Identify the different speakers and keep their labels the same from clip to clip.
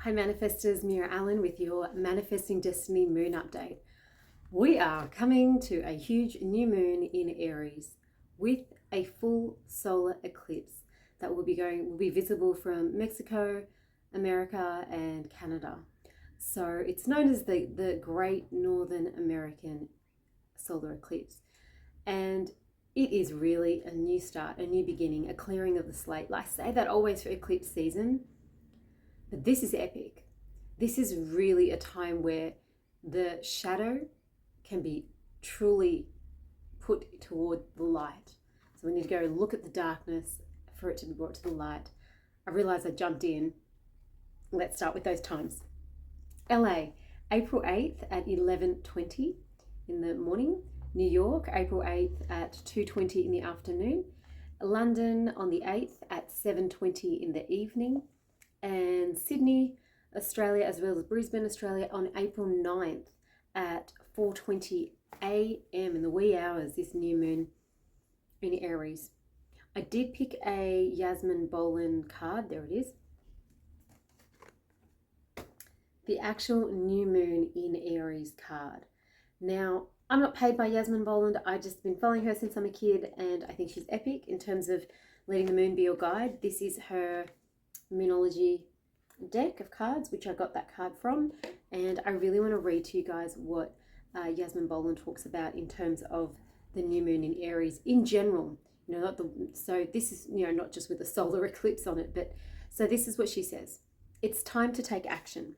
Speaker 1: Hi Manifestors, Meera Allen with your Manifesting Destiny Moon Update. We are coming to a huge new moon in Aries with a full solar eclipse that will be visible from Mexico, America, and Canada. So it's known as the Great Northern American Solar Eclipse. And it is really a new start, a new beginning, a clearing of the slate. I say that always for eclipse season, but this is epic. This is really a time where the shadow can be truly put toward the light. So we need to go look at the darkness for it to be brought to the light. I realize I jumped in. Let's start with those times. LA, April 8th at 11:20 in the morning. New York, April 8th at 2:20 in the afternoon. London on the 8th at 7:20 in the evening. And Sydney, Australia, as well as Brisbane, Australia, on April 9th at 4:20 a.m. in the wee hours, this new moon in Aries. I did pick a Yasmin Boland card. There it is. The actual new moon in Aries card. Now, I'm not paid by Yasmin Boland. I've just been following her since I'm a kid, and I think she's epic in terms of letting the moon be your guide. This is her Moonology deck of cards, which I got that card from, and I really want to read to you guys what Yasmin Boland talks about in terms of the new moon in Aries in general. So this is not just with a solar eclipse on it, but so this is what she says. It's time to take action.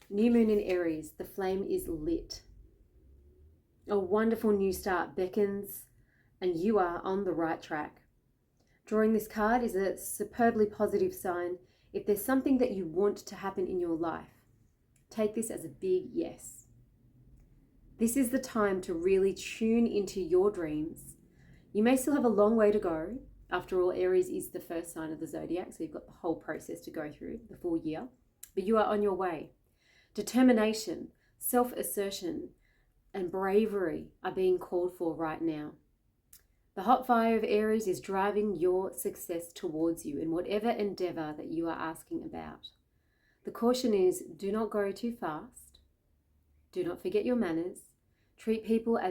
Speaker 1: New moon in Aries, the flame is lit. A wonderful new start beckons, and you are on the right track. Drawing this card is a superbly positive sign. If there's something that you want to happen in your life, take this as a big yes. This is the time to really tune into your dreams. You may still have a long way to go. After all, Aries is the first sign of the zodiac, so you've got the whole process to go through, the full year. But you are on your way. Determination, self-assertion, and bravery are being called for right now. The hot fire of Aries is driving your success towards you in whatever endeavor that you are asking about. The caution is, do not go too fast. Do not forget your manners. Treat people well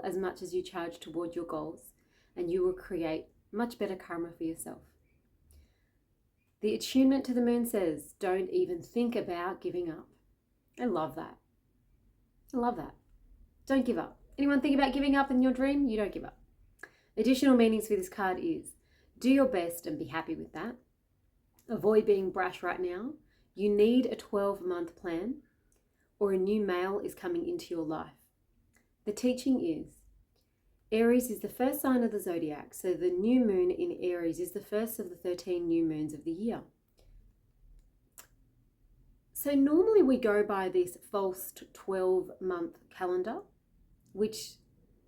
Speaker 1: as much as you charge toward your goals, and you will create much better karma for yourself. The attunement to the moon says, don't even think about giving up. I love that. I love that. Don't give up. Anyone think about giving up in your dream? You don't give up. Additional meanings for this card is, do your best and be happy with that. Avoid being brash right now. You need a 12-month plan, or a new male is coming into your life. The teaching is, Aries is the first sign of the zodiac, so the new moon in Aries is the first of the 13 new moons of the year. So normally we go by this false 12-month calendar, which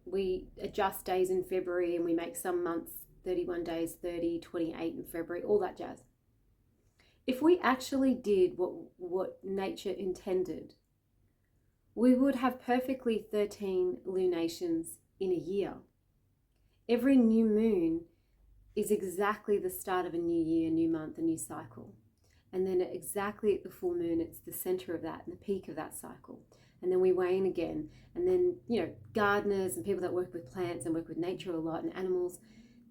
Speaker 1: we adjust days in February and we make some months 31 days, 30, 28 in February, all that jazz. If we actually did what nature intended, we would have perfectly 13 lunations in a year. Every new moon is exactly the start of a new year, new month, a new cycle. And then exactly at the full moon, it's the center of that and the peak of that cycle. And then we wane again. And then, gardeners and people that work with plants and work with nature a lot and animals,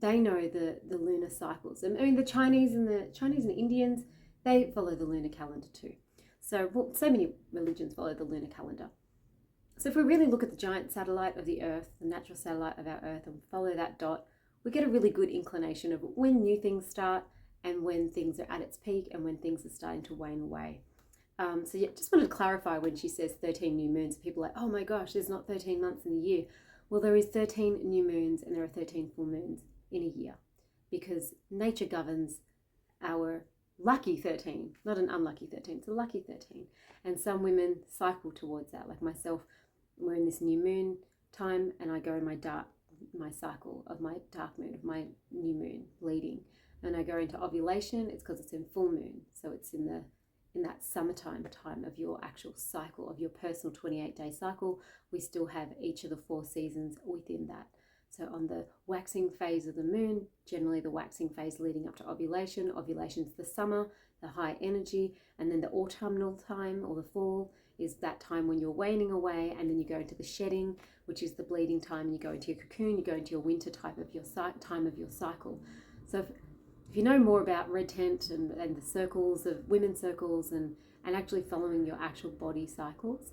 Speaker 1: they know the lunar cycles. I mean, the Chinese and Indians, they follow the lunar calendar too. So many religions follow the lunar calendar. So if we really look at the giant satellite of the Earth, the natural satellite of our Earth, and follow that dot, we get a really good inclination of when new things start and when things are at its peak and when things are starting to wane away. Just wanted to clarify when she says 13 new moons, people are like, oh my gosh, there's not 13 months in the year. Well, there is 13 new moons and there are 13 full moons in a year because nature governs our lucky 13, not an unlucky 13, it's a lucky 13. And some women cycle towards that, like myself. We're in this new moon time and I go in my cycle of my dark moon, of my new moon bleeding. And I go into ovulation, it's because it's in full moon. So it's in that summertime time of your actual cycle, of your personal 28-day cycle. We still have each of the 4 seasons within that. So on the waxing phase of the moon, generally the waxing phase leading up to ovulation, ovulation's the summer, the high energy, and then the autumnal time or the fall is that time when you're waning away, and then you go into the shedding, which is the bleeding time, and you go into your cocoon, you go into your winter type of your time of your cycle. So if you know more about red tent and the circles of women's circles and actually following your actual body cycles,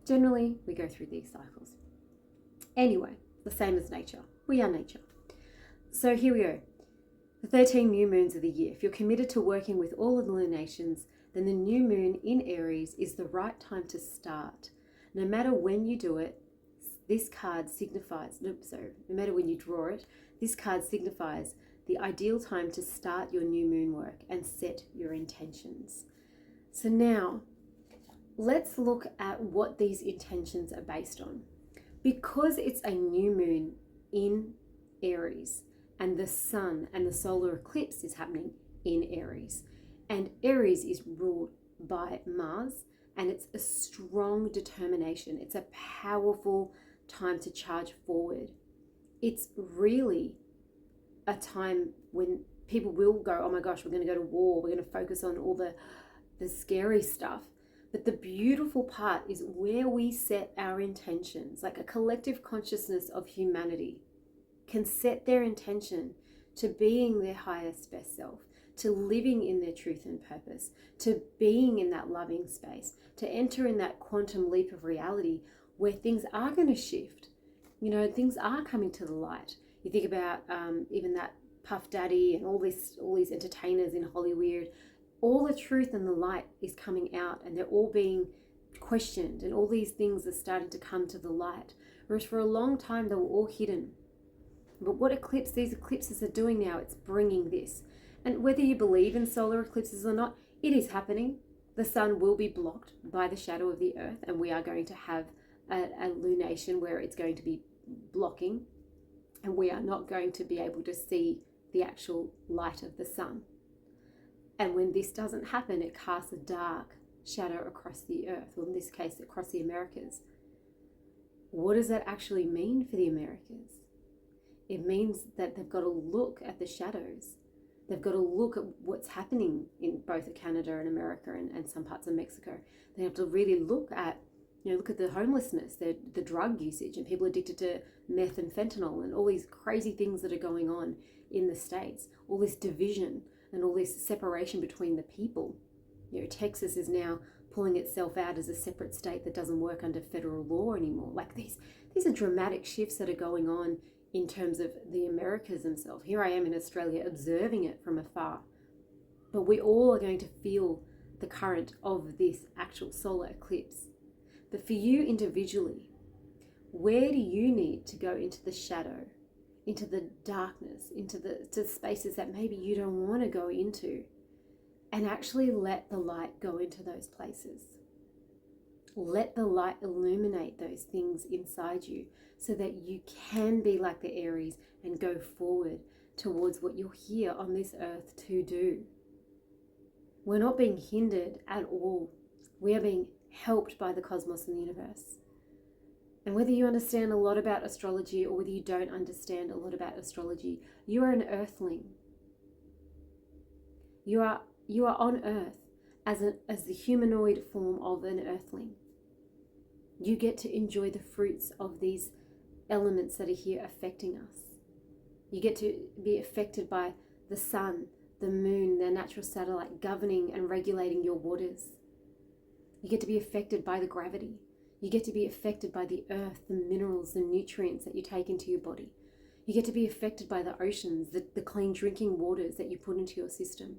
Speaker 1: generally we go through these cycles. Anyway, the same as nature. We are nature. So here we go. The 13 new moons of the year. If you're committed to working with all of the lunations, then the new moon in Aries is the right time to start. No matter when you do it, this card signifies, no matter when you draw it, this card signifies the ideal time to start your new moon work and set your intentions. So now, let's look at what these intentions are based on. Because it's a new moon in Aries, and the sun and the solar eclipse is happening in Aries, and Aries is ruled by Mars, and it's a strong determination. It's a powerful time to charge forward. It's really a time when people will go, oh my gosh, we're going to go to war, we're going to focus on all the scary stuff. But the beautiful part is where we set our intentions, like a collective consciousness of humanity can set their intention to being their highest best self, to living in their truth and purpose, to being in that loving space, to enter in that quantum leap of reality where things are going to shift. You know, things are coming to the light. You think about even that Puff Daddy and all these entertainers in Hollywood. All the truth and the light is coming out, and they're all being questioned, and all these things are starting to come to the light. Whereas for a long time they were all hidden. But what these eclipses are doing now, it's bringing this. And whether you believe in solar eclipses or not, it is happening. The sun will be blocked by the shadow of the earth, and we are going to have a lunation where it's going to be blocking, and we are not going to be able to see the actual light of the sun. And when this doesn't happen, it casts a dark shadow across the earth, or in this case, across the Americas. What does that actually mean for the Americas? It means that they've got to look at the shadows. They've got to look at what's happening in both Canada and America and some parts of Mexico. They have to really look at, look at the homelessness, the drug usage, and people addicted to meth and fentanyl, and all these crazy things that are going on in the States, all this division and all this separation between the people. Texas is now pulling itself out as a separate state that doesn't work under federal law anymore. Like these are dramatic shifts that are going on in terms of the Americas themselves. Here I am in Australia observing it from afar. But we all are going to feel the current of this actual solar eclipse. But for you individually, where do you need to go into the shadow, into the darkness, into the spaces that maybe you don't want to go into, and actually let the light go into those places? Let the light illuminate those things inside you so that you can be like the Aries and go forward towards what you're here on this earth to do. We're not being hindered at all. We are being helped by the cosmos and the universe. And whether you understand a lot about astrology or whether you don't understand a lot about astrology, you are an earthling. You are on earth as the humanoid form of an earthling. You get to enjoy the fruits of these elements that are here affecting us. You get to be affected by the sun, the moon, their natural satellite governing and regulating your waters. You get to be affected by the gravity. You get to be affected by the earth, the minerals, the nutrients that you take into your body. You get to be affected by the oceans, the clean drinking waters that you put into your system.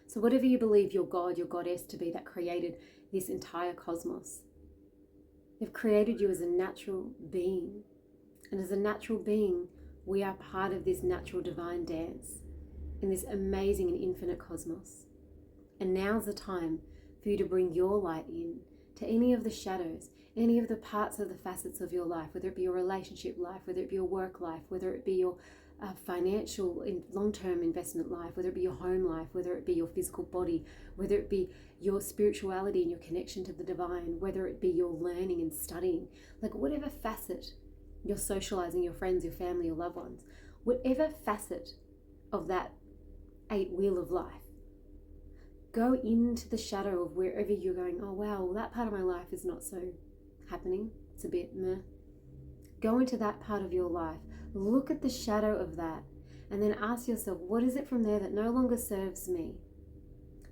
Speaker 1: So whatever you believe your God, your goddess to be that created this entire cosmos, they've created you as a natural being. And as a natural being, we are part of this natural divine dance in this amazing and infinite cosmos. And now's the time for you to bring your light in to any of the shadows, any of the parts of the facets of your life, whether it be your relationship life, whether it be your work life, whether it be your financial long-term investment life, whether it be your home life, whether it be your physical body, whether it be your spirituality and your connection to the divine, whether it be your learning and studying, like whatever facet You're socializing, your friends, your family, your loved ones. Whatever facet of that 8-wheel of life, go into the shadow of wherever you're going, oh wow, well, that part of my life is not so happening. It's a bit meh. Go into that part of your life. Look at the shadow of that. And then ask yourself, what is it from there that no longer serves me?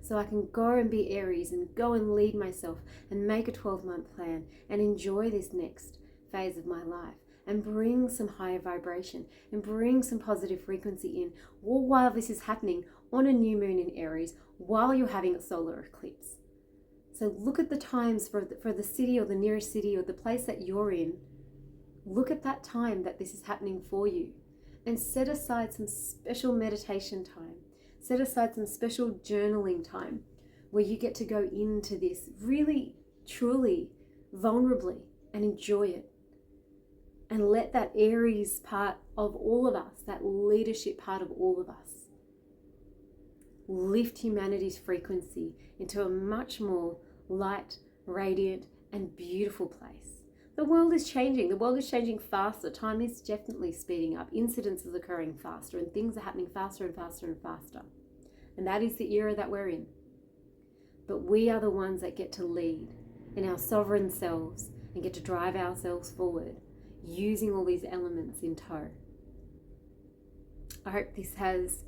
Speaker 1: So I can go and be Aries and go and lead myself and make a 12-month plan and enjoy this next phase of my life and bring some higher vibration and bring some positive frequency in, all while this is happening on a new moon in Aries, while you're having a solar eclipse. So look at the times for the city or the nearest city or the place that you're in. Look at that time that this is happening for you and set aside some special meditation time. Set aside some special journaling time where you get to go into this really, truly, vulnerably and enjoy it. And let that Aries part of all of us, that leadership part of all of us, lift humanity's frequency into a much more light, radiant, and beautiful place. The world is changing. The world is changing faster. Time is definitely speeding up. Incidents are occurring faster and things are happening faster and faster and faster. And that is the era that we're in. But we are the ones that get to lead in our sovereign selves and get to drive ourselves forward using all these elements in tow. I hope this has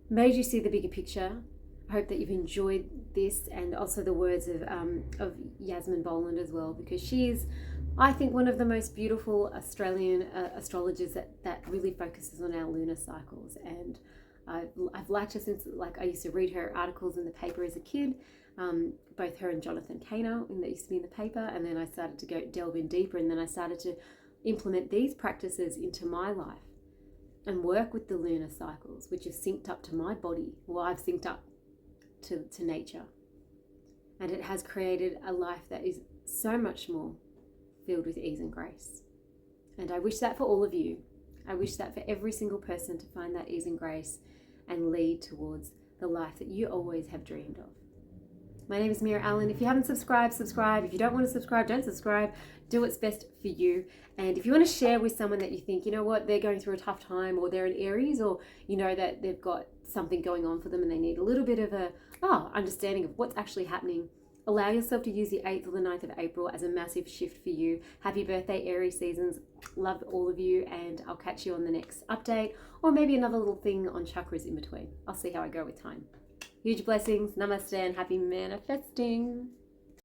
Speaker 1: made you see the bigger picture. I hope that you've enjoyed this, and also the words of Yasmin Boland as well, because she is, I think, one of the most beautiful Australian astrologers that really focuses on our lunar cycles. And I've liked her since, I used to read her articles in the paper as a kid, both her and Jonathan Cainer, and that used to be in the paper, and then I started to delve in deeper, and then I started to implement these practices into my life and work with the lunar cycles, which have synced up to my body. Well, I've synced up to nature, and it has created a life that is so much more filled with ease and grace. And I wish that for all of you. I wish that for every single person, to find that ease and grace and lead towards the life that you always have dreamed of. My name is Meera Allen. If you haven't subscribed, subscribe. If you don't want to subscribe, don't subscribe. Do what's best for you. And if you want to share with someone that you think, you know what, they're going through a tough time, or they're in Aries, or you know that they've got something going on for them and they need a little bit of a understanding of what's actually happening, allow yourself to use the 8th or the 9th of April as a massive shift for you. Happy birthday, Aries seasons. Love all of you, and I'll catch you on the next update, or maybe another little thing on chakras in between. I'll see how I go with time. Huge blessings. Namaste and happy manifesting.